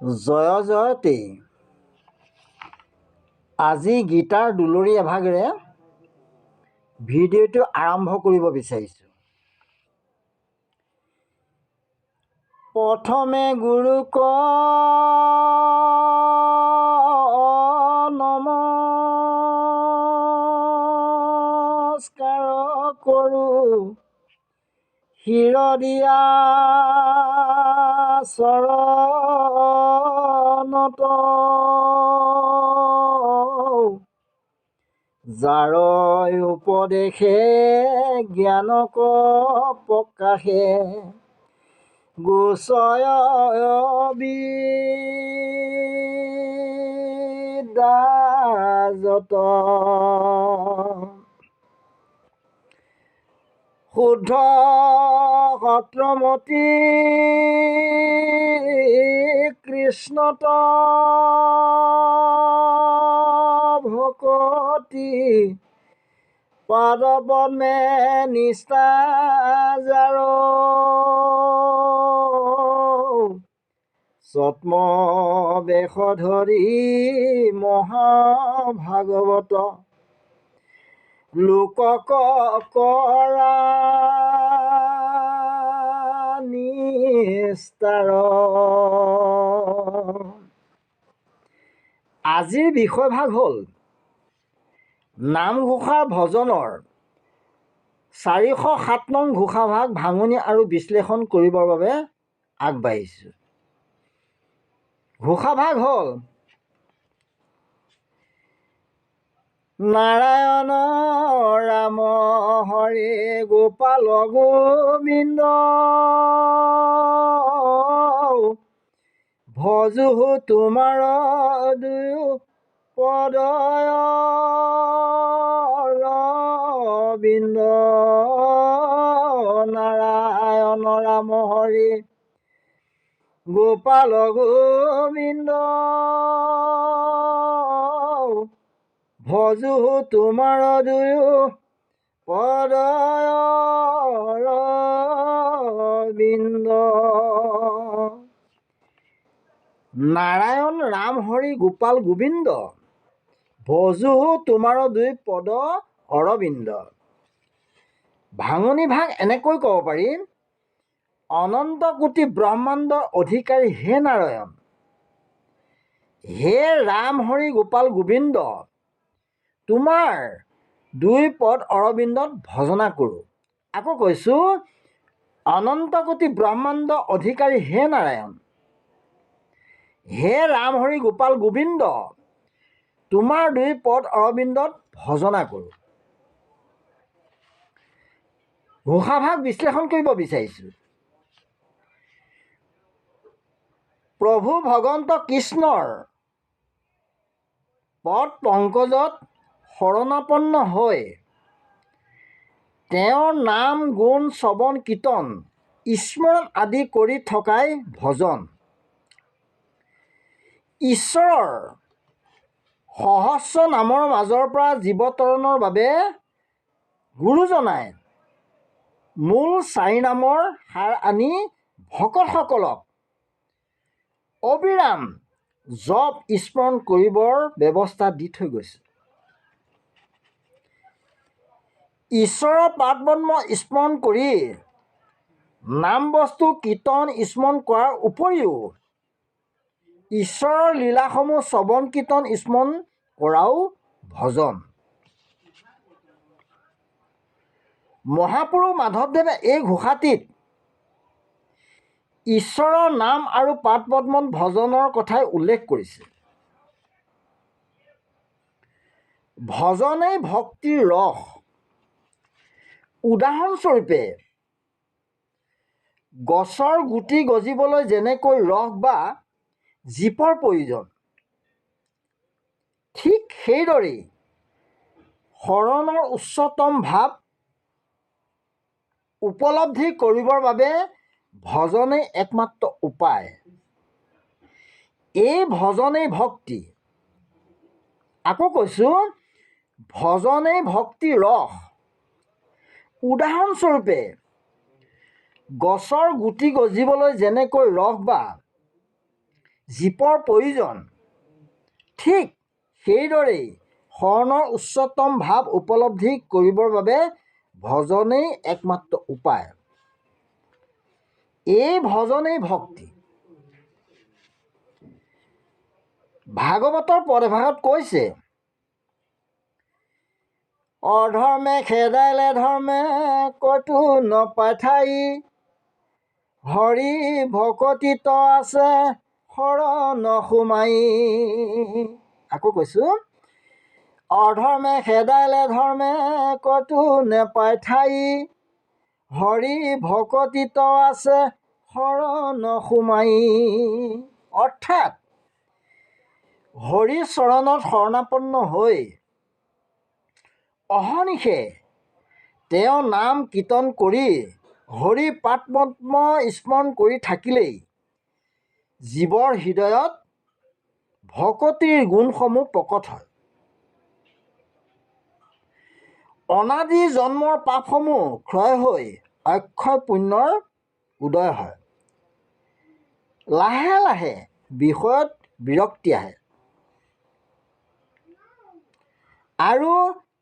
জয় জয়তে আজি গীতাৰ দুলৰি এভাগেৰে ভিডিঅ'টো আৰম্ভ কৰিব বিচাৰিছোঁ। প্ৰথমে গুৰুক নমস্কাৰ কৰোঁ, শিৰদিয়া চৰণত যাৰ উপদেশে জ্ঞানক প্ৰকাশে গোচয় বিদ্যাযত শুদ্ধ সত্ৰমতী কৃষ্ণত ভকতি পাদপদ্মে নিষ্ঠা যাৰ ছদ্মবেশ ধৰি মহাভাগৱত লোকক কৰা নিস্তাৰ। আজিৰ বিষয়ভাগ হ'ল নামঘোষাৰ ভজনৰ 407 নং ঘোষাভাগ ভাঙনি আৰু বিশ্লেষণ কৰিবৰ বাবে আগবাঢ়িছোঁ। ঘোষাভাগ হ'ল নাৰায়ণ ৰাম হৰে গোপাল গোবিন্দ ভজো তোমাৰ দুয়ো পদয় অৰবিন্দ। নাৰায়ণ ৰাম হৰি গোপাল গোবিন্দ ভজো তোমাৰ দুয়ো পদয় অৰবিন্দ। নাৰায়ণ ৰাম হৰি গোপাল গোবিন্দ ভজো তোমাৰ দুই পদ অৰবিন্দ। ভাঙনি ভাগ এনেকৈ ক'ব পাৰি, অনন্ত কোটি ব্ৰহ্মাণ্ডৰ অধিকাৰী হে নাৰায়ণ, হে ৰাম হৰি গোপাল গোবিন্দ, তোমাৰ দুই পদ অৰবিন্দত ভজনা কৰোঁ। আকৌ কৈছোঁ, অনন্ত কোটি ব্ৰহ্মাণ্ড অধিকাৰী হে নাৰায়ণ, হে ৰাম হৰি গোপাল গোবিন্দ, তোমাৰ দুই পদ অৰবিন্দত ভজনা কৰোঁ। ঘোষাভাগ বিশ্লেষণ কৰিব বিচাৰিছোঁ। প্ৰভু ভগৱন্ত কৃষ্ণৰ পদ পংকজত শৰণাপন্ন হৈ তেওঁৰ নাম গুণ শ্ৰৱণ কীৰ্তন স্মৰণ আদি কৰি থকাই ভজন। ঈশ্বৰৰ সহস্ৰ নামৰ মাজৰ পৰা জীৱতৰণৰ বাবে গুৰুজনাই মূল 4 নামৰ সাৰ আনি ভকতসকলক অবিৰাম জপ স্মৰণ কৰিবৰ ব্যৱস্থা দি থৈ গৈছে। ঈশ্বৰৰ পাদপদ্ম স্মৰণ কৰি নাম বস্তু কীৰ্তন স্মৰণ কৰাৰ উপৰিও ঈশ্বৰৰ লীলাসমূহ শ্ৰৱণ কীৰ্তন স্মৰণ কৰাও ভজন। মহাপুৰুষ মাধৱদেৱে এই ঘোষাটিত ঈশ্বৰৰ নাম আৰু পাদপদ্মত ভজনৰ কথাই উল্লেখ কৰিছে। ভজনেই ভক্তিৰ ৰস। উদাহৰণস্বৰূপে গছৰ গুটি গজিবলৈ যেনেকৈ ৰস বা জীপৰ প্ৰয়োজন, ঠিক সেইদৰেই শৰণৰ উচ্চতম ভাৱ উপলব্ধি কৰিবৰ বাবে ভজনেই একমাত্ৰ উপায়। এই ভজনেই ভক্তি। আকৌ কৈছোঁ, ভজনেই ভক্তিৰ ৰস। উদাহৰণস্বৰূপে গছৰ গুটি গজিবলৈ যেনেকৈ ৰস বা জীপৰ প্ৰয়োজন। ঠিক সেইদৰেই শৰণৰ উচ্চতম ভাৱ উপলব্ধি কৰিবৰ বাবে ভজনেই একমাত্ৰ উপায়। এই ভজনেই ভক্তি। ভাগৱতৰ পদ এভাগত কৈছে, অধৰ্মে খেদাইলে ধৰ্মে কতো নপাঠাই, হৰি ভকতিত আছে শৰণ সোমাই। আকৌ কৈছোঁ, অধৰ্মে খেদাইলে ধৰ্মে কতো নেপায় ঠাই, হৰি ভকতিত আছে শৰণ সোমাই। অৰ্থাৎ হৰি চৰণত শৰণাপন্ন হৈ অহৰ্নিশে তেওঁ নাম কীৰ্তন কৰি হৰি পাদপদ্ম স্মৰণ কৰি থাকিলেই জীৱৰ হৃদয়ত ভকতিৰ গুণসমূহ প্ৰকট হয়। অনাদি জন্মৰ পাপসমূহ ক্ষয় হৈ অক্ষয় পুণ্যৰ উদয় হয়। লাহে লাহে বিষয়ত বিৰক্তি আহে আৰু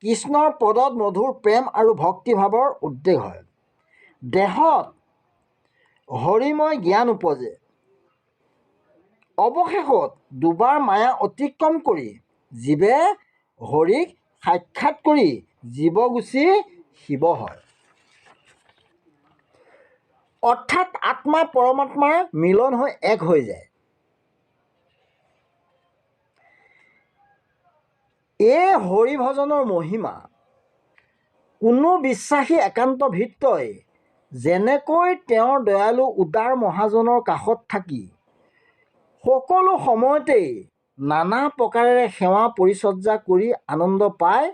কৃষ্ণৰ পদত মধুৰ প্ৰেম আৰু ভক্তিভাৱৰ উদ্ৰেক হয়। দেহত হৰিময় জ্ঞান উপজে। অৱশেষত দুবাৰ মায়া অতিক্ৰম কৰি জীৱে হৰিক সাক্ষাৎ কৰি জীৱগুচি শিৱ হয়। অৰ্থাৎ আত্মা পৰমাত্মাৰ মিলন হৈ এক হৈ যায়। এই হৰি ভজনৰ মহিমা কোনো বিশ্বাসী একান্ত ভৃত্যই যেনেকৈ তেওঁৰ দয়ালু উদাৰ মহাজনৰ কাষত থাকি সকলো সময়তেই নানা প্ৰকাৰেৰে সেৱা পৰিচৰ্যা কৰি আনন্দ পায়,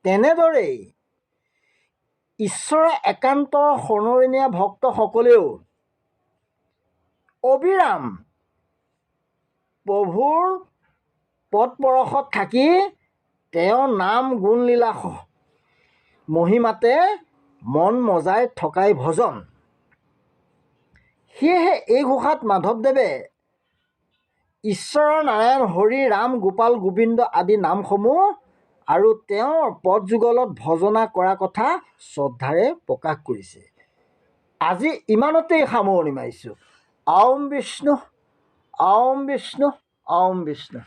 তেনেদৰেই ঈশ্বৰৰ একান্ত শৰণীয়া ভক্তসকলেও অবিৰাম প্ৰভুৰ পদপৰশত থাকি তেওঁৰ নাম গুণ লীলা মহিমাতে মন মজাই থকাই ভজন। সেয়েহে এই ঘোষাত মাধৱদেৱে ঈশ্বৰৰ নাৰায়ণ হৰি ৰাম গোপাল গোবিন্দ আদি নামসমূহ আৰু তেওঁৰ পদযুগলত ভজনা কৰা কথা শ্ৰদ্ধাৰে প্ৰকাশ কৰিছে। আজি ইমানতেই সামৰণি মাৰিছোঁ। ॐ বিষ্ণু ॐ বিষ্ণু ॐ বিষ্ণু।